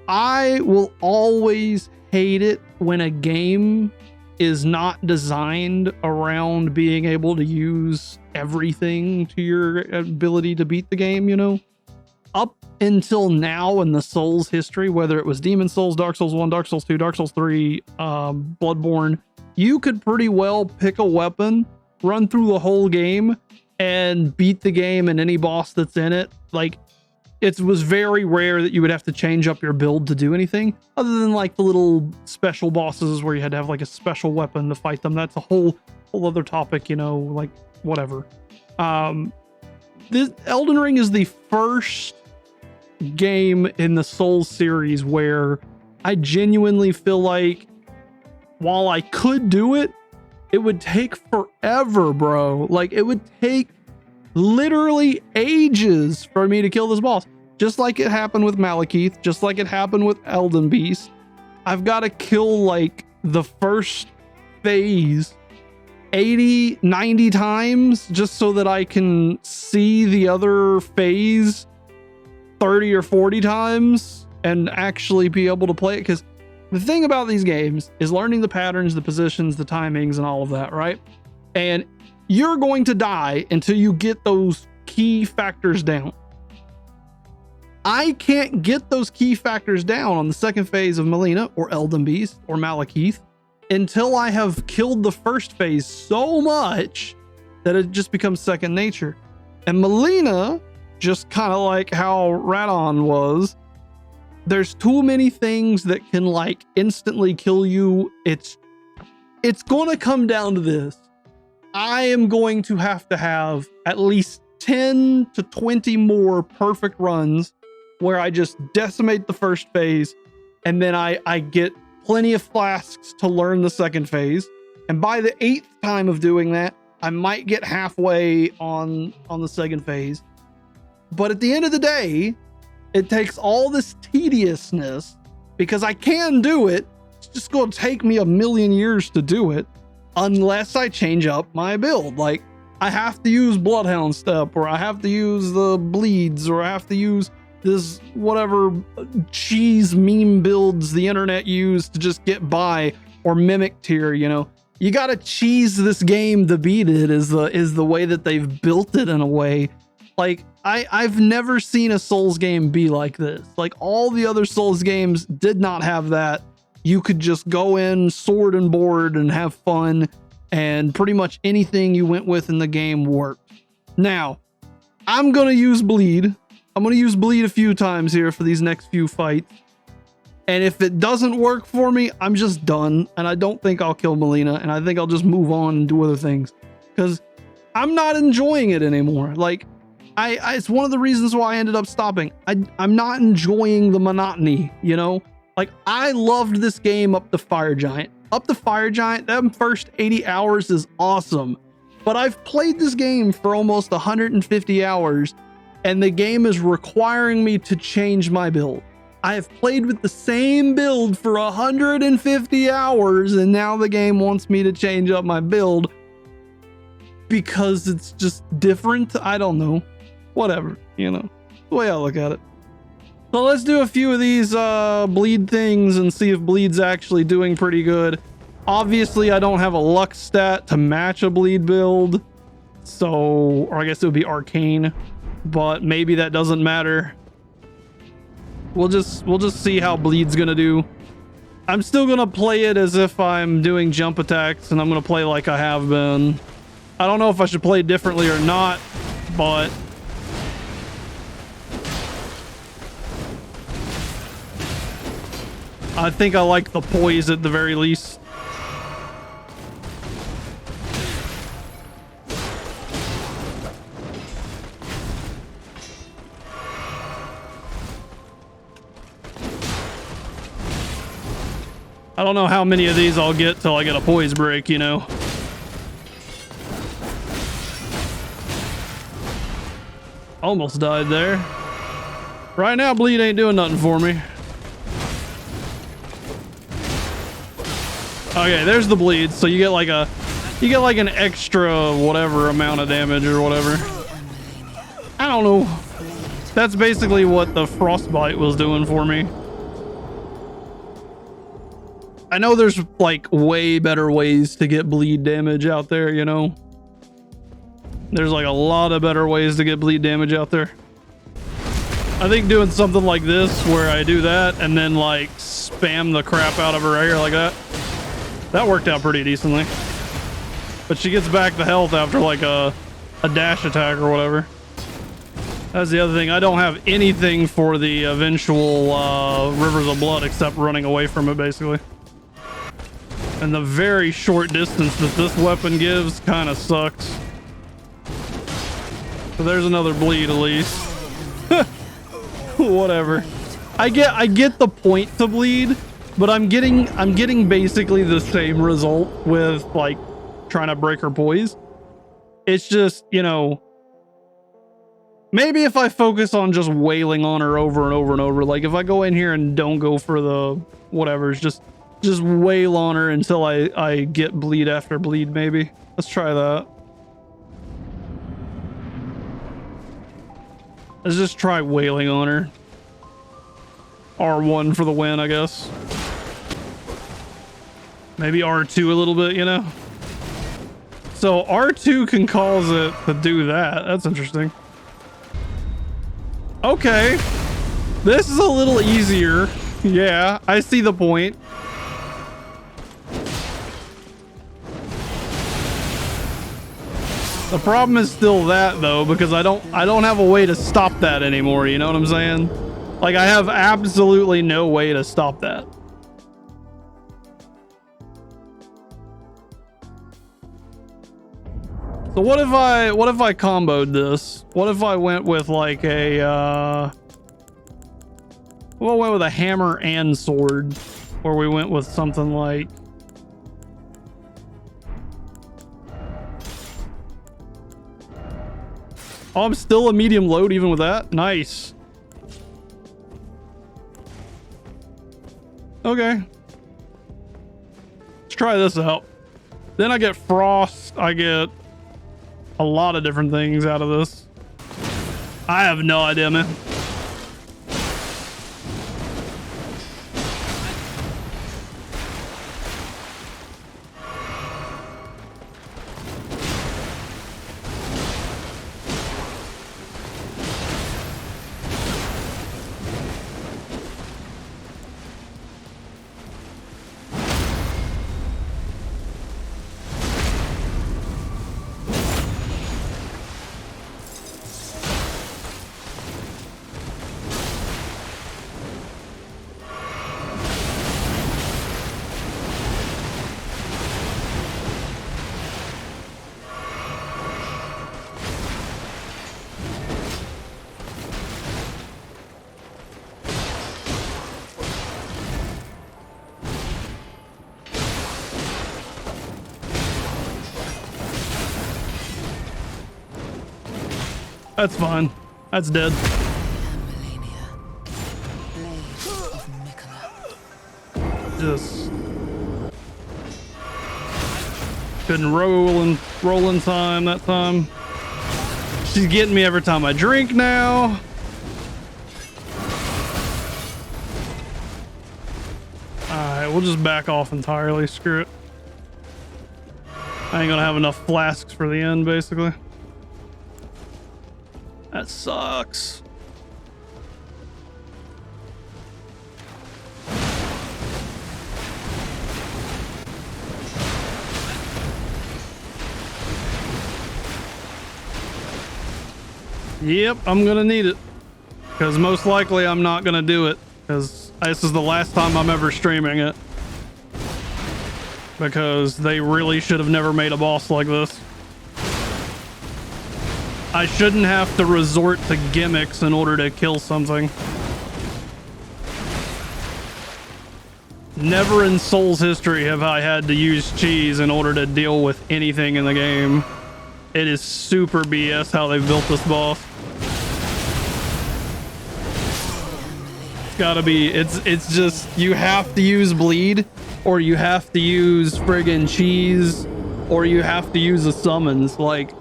I will always hate it when a game is not designed around being able to use everything to your ability to beat the game, you know? Up until now in the Souls history, whether it was Demon Souls, Dark Souls 1, Dark Souls 2, Dark Souls 3, Bloodborne, you could pretty well pick a weapon, run through the whole game, and beat the game and any boss that's in it. Like, it was very rare that you would have to change up your build to do anything, other than like the little special bosses where you had to have like a special weapon to fight them. That's a whole other topic, you know, like whatever. This Elden Ring is the first game in the Souls series where I genuinely feel like while I could do it, it would take forever, bro. Like, it would take literally ages for me to kill this boss. Just like it happened with Malekith, just like it happened with Elden Beast. I've got to kill like the first phase 80, 90 times just so that I can see the other phase 30 or 40 times and actually be able to play it. Because the thing about these games is learning the patterns, the positions, the timings, and all of that, right? And you're going to die until you get those key factors down. I can't get those key factors down on the second phase of Malenia or Elden Beast or Malekith until I have killed the first phase so much that it just becomes second nature. And Malenia, just kind of like how Radon was, there's too many things that can like instantly kill you. It's going to come down to this. I am going to have at least 10 to 20 more perfect runs where I just decimate the first phase, and then I get plenty of flasks to learn the second phase. And by the 8th time of doing that, I might get halfway on the second phase. But at the end of the day, it takes all this tediousness, because I can do it. It's just going to take me a million years to do it unless I change up my build. Like, I have to use Bloodhound Step, or I have to use the Bleeds, or I have to use this whatever cheese meme builds the internet used to just get by, or Mimic Tier, you know. You gotta cheese this game to beat it is the way that they've built it in a way. Like, I've never seen a Souls game be like this. Like, all the other Souls games did not have that. You could just go in sword and board and have fun, and pretty much anything you went with in the game worked. Now, I'm gonna use Bleed. I'm going to use Bleed a few times here for these next few fights. And if it doesn't work for me, I'm just done. And I don't think I'll kill Malenia. And I think I'll just move on and do other things. Because I'm not enjoying it anymore. Like, it's one of the reasons why I ended up stopping. I'm not enjoying the monotony, you know? Like, I loved this game up to Fire Giant. Up to Fire Giant, that first 80 hours is awesome. But I've played this game for almost 150 hours. And the game is requiring me to change my build. I have played with the same build for 150 hours, and now the game wants me to change up my build because it's just different. I don't know. Whatever, you know, the way I look at it. So let's do a few of these bleed things and see if Bleed's actually doing pretty good. Obviously, I don't have a luck stat to match a Bleed build. So, or I guess it would be arcane. But maybe that doesn't matter. We'll just see how Bleed's gonna do. I'm still gonna play it as if I'm doing jump attacks, and I'm gonna play like I have been. I don't know if I should play differently or not, but I think I like the poise at the very least. I don't know how many of these I'll get till I get a poise break, you know. Almost died there. Right now, Bleed ain't doing nothing for me. Okay, there's the Bleed. So you get like an extra whatever amount of damage or whatever. I don't know. That's basically what the Frostbite was doing for me. I know there's like way better ways to get bleed damage out there, you know? There's like a lot of better ways to get bleed damage out there. I think doing something like this where I do that and then like spam the crap out of her hair like that, that worked out pretty decently. But she gets back the health after like a dash attack or whatever. That's the other thing. I don't have anything for the eventual Rivers of Blood except running away from it basically. And the very short distance that this weapon gives kind of sucks. So there's another bleed at least. Whatever. I get the point to bleed, but I'm getting basically the same result with like trying to break her poise. It's just, you know, maybe if I focus on just wailing on her over and over and over, like if I go in here and don't go for the whatever's, just wail on her until I get bleed after bleed, maybe. Let's try that. Let's just try wailing on her. R1 for the win, I guess. Maybe R2 a little bit, you know? So R2 can cause it to do that. That's interesting. Okay. This is a little easier. Yeah, I see the point. The problem is still that though, because I don't have a way to stop that anymore, you know what I'm saying? Like I have absolutely no way to stop that. So what if I comboed this? What if I went with like a well, I went with a hammer and sword, or we went with something like oh, I'm still a medium load even with that? Nice. Okay. Let's try this out. Then I get frost. I get a lot of different things out of this. I have no idea, man. That's fine. That's dead. Malenia, blade of Mikala. Just couldn't roll in time that time. She's getting me every time I drink now. Alright, we'll just back off entirely. Screw it. I ain't gonna have enough flasks for the end, basically. That sucks. Yep, I'm gonna need it. Because most likely I'm not gonna do it. Because this is the last time I'm ever streaming it. Because they really should have never made a boss like this. I shouldn't have to resort to gimmicks in order to kill something. Never in Souls history have I had to use cheese in order to deal with anything in the game. It is super BS how they built this boss. It's gotta be, it's just, you have to use bleed, or you have to use friggin' cheese, or you have to use the summons. Like,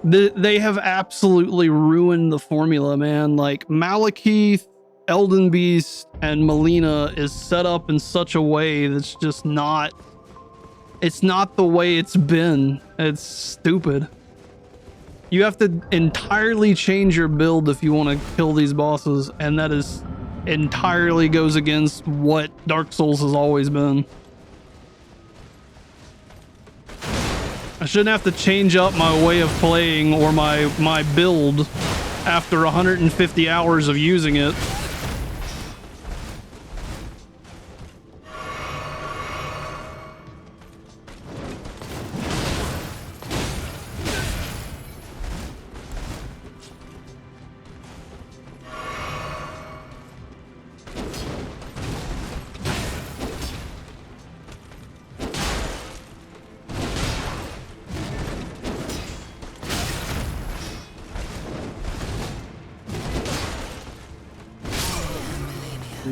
they have absolutely ruined the formula, man. Like Malekith, Elden Beast, and Malenia is set up in such a way that's just not, it's not the way it's been. It's stupid. You have to entirely change your build if you want to kill these bosses, and that is entirely goes against what Dark Souls has always been. I shouldn't have to change up my way of playing or my build after 150 hours of using it.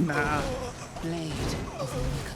Nah. Blade of Nicola.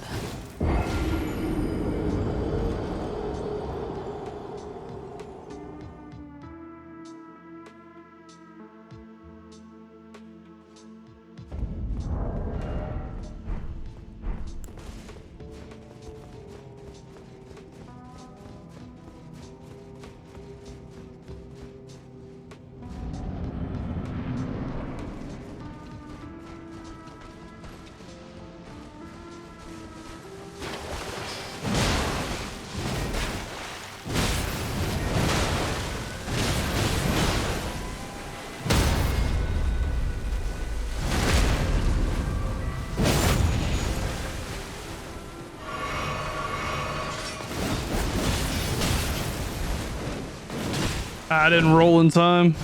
I didn't roll in time.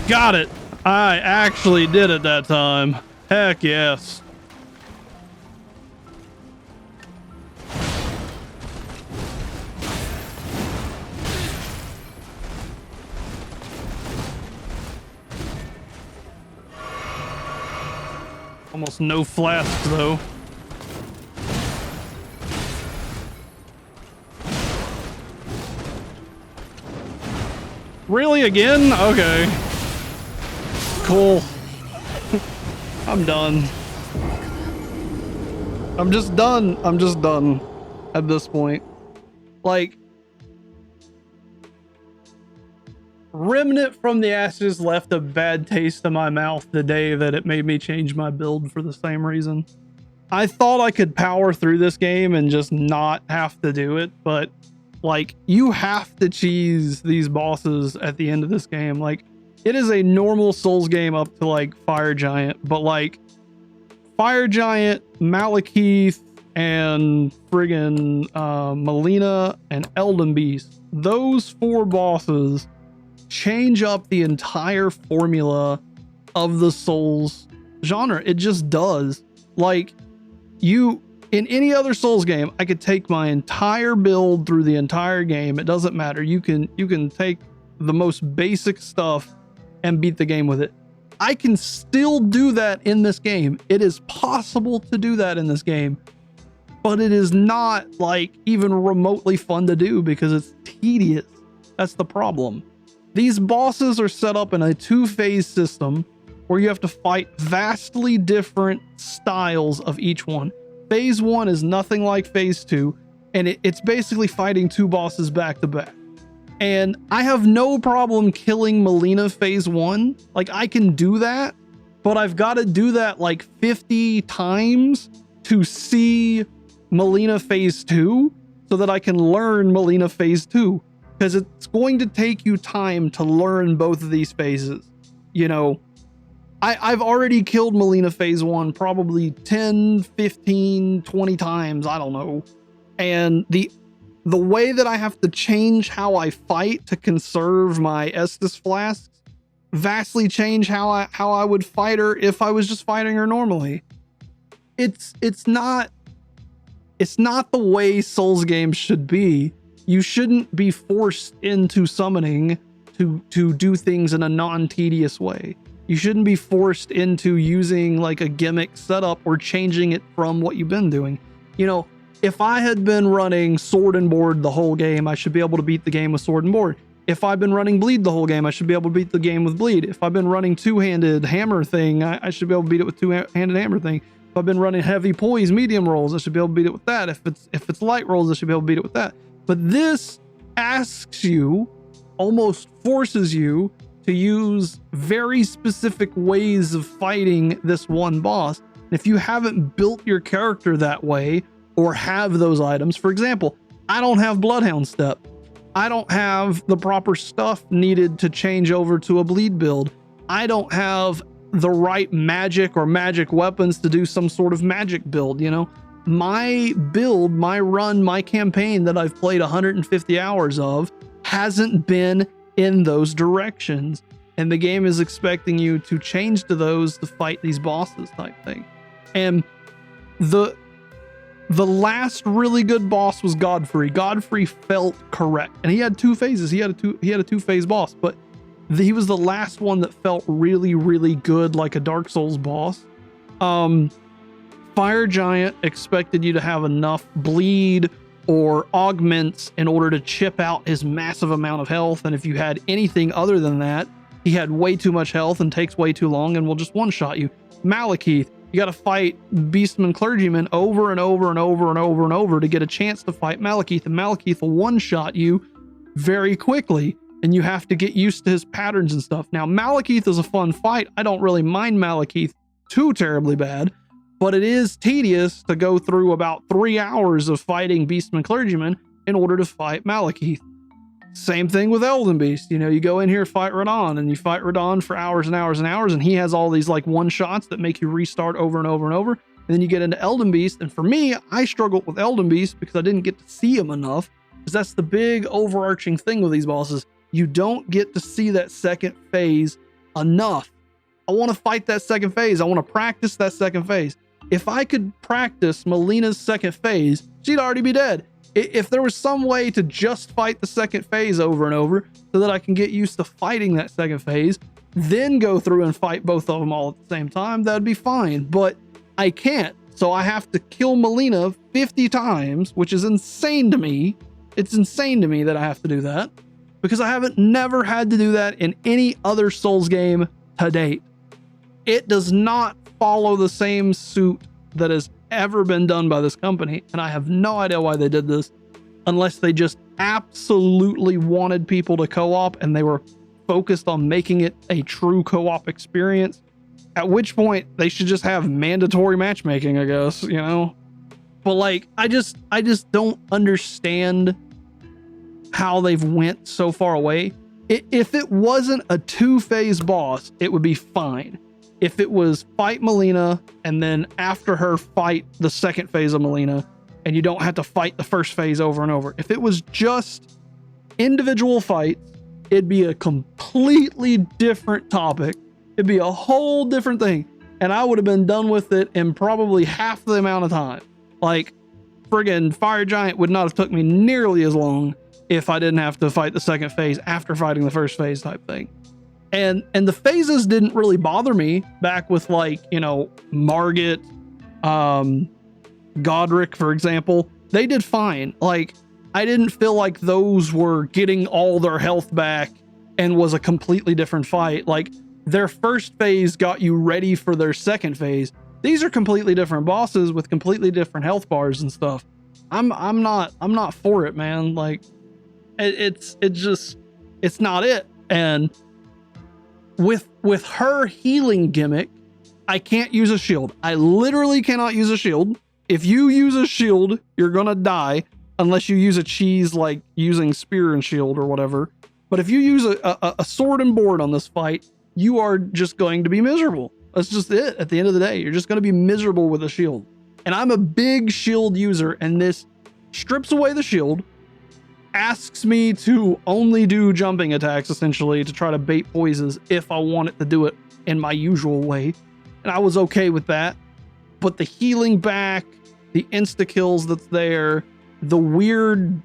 Got it. I actually did it that time. Heck yes. Almost no flasks though. Really again? Okay. Cool. I'm done. I'm just done. I'm just done at this point. Like, Remnant from the Ashes left a bad taste in my mouth the day that it made me change my build for the same reason. I thought I could power through this game and just not have to do it, but like, you have to cheese these bosses at the end of this game. Like, it is a normal Souls game up to like Fire Giant, but like Fire Giant, Malekith, and friggin' Malenia and Elden Beast, those 4 bosses change up the entire formula of the Souls genre. It just does. Like, you, in any other Souls game, I could take my entire build through the entire game. It doesn't matter. You can take the most basic stuff and beat the game with it. I can still do that in this game. It is possible to do that in this game, but it is not like even remotely fun to do because it's tedious. That's the problem. These bosses are set up in a 2-phase system where you have to fight vastly different styles of each one. Phase 1 is nothing like phase 2, and it's basically fighting 2 bosses back to back. And I have no problem killing Malenia phase 1. Like, I can do that, but I've got to do that like 50 times to see Malenia phase 2 so that I can learn Malenia phase 2. Because it's going to take you time to learn both of these phases. You know, I've already killed Malenia phase 1 probably 10, 15, 20 times. I don't know. And the way that I have to change how I fight to conserve my Estus flasks vastly change how I would fight her if I was just fighting her normally. It's not the way Souls games should be. You shouldn't be forced into summoning to do things in a non-tedious way. You shouldn't be forced into using like a gimmick setup or changing it from what you've been doing. You know, if I had been running sword and board the whole game, I should be able to beat the game with sword and board. If I've been running bleed the whole game, I should be able to beat the game with bleed. If I've been running two-handed hammer thing, I should be able to beat it with two-handed hammer thing. If I've been running heavy poise, medium rolls, I should be able to beat it with that. If it's light rolls, I should be able to beat it with that. But this asks you, almost forces you to use very specific ways of fighting this one boss. And if you haven't built your character that way or have those items, for example, I don't have Bloodhound Step. I don't have the proper stuff needed to change over to a bleed build. I don't have the right magic or magic weapons to do some sort of magic build, you know? My build, my run, my campaign that I've played 150 hours of hasn't been in those directions. And the game is expecting you to change to those to fight these bosses type thing. And the last really good boss was Godfrey. Godfrey felt correct. And he had 2 phases. He had a 2-phase boss, but he was the last one that felt really, really good, like a Dark Souls boss. Fire Giant expected you to have enough bleed or augments in order to chip out his massive amount of health. And if you had anything other than that, he had way too much health and takes way too long and will just one-shot you. Malekith, you got to fight Beastman Clergyman over and over and over and over and over to get a chance to fight Malekith. And Malekith will one-shot you very quickly, and you have to get used to his patterns and stuff. Now, Malekith is a fun fight. I don't really mind Malekith too terribly bad, but it is tedious to go through about 3 hours of fighting Beastman Clergyman in order to fight Malekith. Same thing with Elden Beast. You know, you go in here, fight Radon, and you fight Radon for hours and hours and hours, and he has all these like one-shots that make you restart over and over and over. And then you get into Elden Beast, and for me, I struggled with Elden Beast because I didn't get to see him enough, because that's the big overarching thing with these bosses. You don't get to see that second phase enough. I want to fight that second phase. I want to practice that second phase. If I could practice Melina's second phase, she'd already be dead. If there was some way to just fight the second phase over and over so that I can get used to fighting that second phase, then go through and fight both of them all at the same time, that'd be fine. But I can't. So I have to kill Melina 50 times, which is insane to me. It's insane to me that I have to do that, because I haven't never had to do that in any other Souls game to date. It does not follow the same suit that has ever been done by this company, and I have no idea why they did this, unless they just absolutely wanted people to co-op and they were focused on making it a true co-op experience, at which point they should just have mandatory matchmaking, I guess, you know? But like, I just don't understand how they've went so far away. If it wasn't a 2-phase boss, it would be fine. If it was fight Melina and then after her fight the second phase of Melina, and you don't have to fight the first phase over and over. If it was just individual fights, it'd be a completely different topic. It'd be a whole different thing. And I would have been done with it in probably half the amount of time. Like, friggin' Fire Giant would not have took me nearly as long if I didn't have to fight the second phase after fighting the first phase type thing. And the phases didn't really bother me back with, like, you know, Margit, Godric, for example. They did fine. Like, I didn't feel like those were getting all their health back and was a completely different fight. Like, their first phase got you ready for their second phase. These are completely different bosses with completely different health bars and stuff. I'm not for it, man. Like, it's not it. And with her healing gimmick, I can't use a shield. I literally cannot use a shield. If you use a shield, you're gonna die unless you use a cheese, like using spear and shield or whatever. But if you use a sword and board on this fight, you are just going to be miserable. That's just it. At the end of the day, you're just going to be miserable with a shield. And I'm a big shield user, and this strips away the shield, asks me to only do jumping attacks, essentially, to try to bait poisons if I want it to do it in my usual way. And I was okay with that. But the healing back, the insta-kills that's there, the weird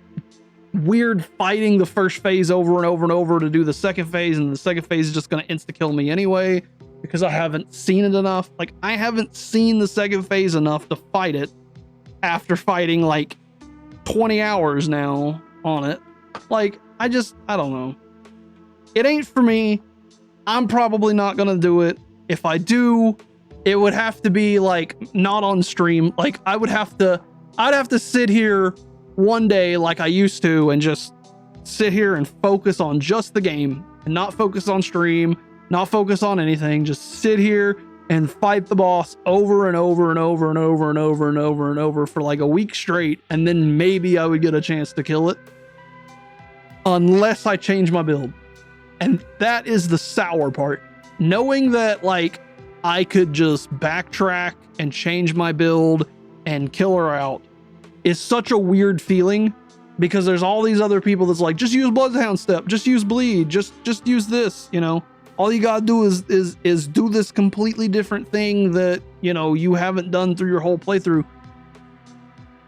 fighting the first phase over and over and over to do the second phase, and the second phase is just going to insta-kill me anyway because I haven't seen it enough. Like, I haven't seen the second phase enough to fight it after fighting like 20 hours now on it. Like, I don't know. It ain't for me. I'm probably not gonna do it. If I do, it would have to be like not on stream. Like, I'd have to sit here one day like I used to and just sit here and focus on just the game and not focus on stream, not focus on anything. Just sit here and fight the boss over and over and over and over and over and over and over for like a week straight, and then maybe I would get a chance to kill it, unless I change my build. And that is the sour part. knowing that like I could just backtrack and change my build and kill her out is such a weird feeling, because there's all these other people that's like, just use Bloodhound Step, just use Bleed, just use this, you know. All you gotta do is do this completely different thing that, you know, you haven't done through your whole playthrough,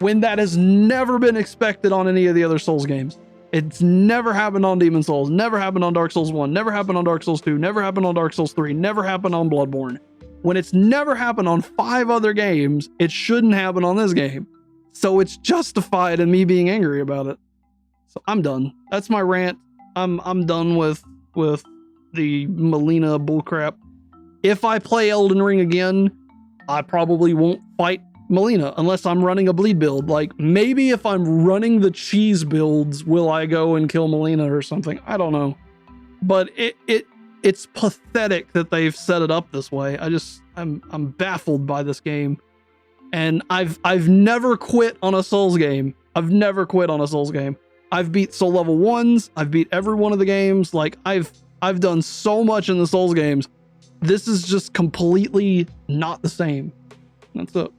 when that has never been expected on any of the other Souls games. It's never happened on Demon Souls, never happened on Dark Souls 1, never happened on Dark Souls 2, never happened on Dark Souls 3, never happened on Bloodborne. When it's never happened on 5 other games, it shouldn't happen on this game. So it's justified in me being angry about it. So I'm done. That's my rant. I'm done with the Malenia bullcrap. If I play Elden Ring again, I probably won't fight Malenia unless I'm running a bleed build. Like, maybe if I'm running the cheese builds, will I go and kill Malenia or something? I don't know. But it's pathetic that they've set it up this way. I'm baffled by this game. And I've never quit on a Souls game. I've never quit on a Souls game. I've beat Soul Level 1s. I've beat every one of the games. Like, I've done so much in the Souls games. This is just completely not the same. That's it.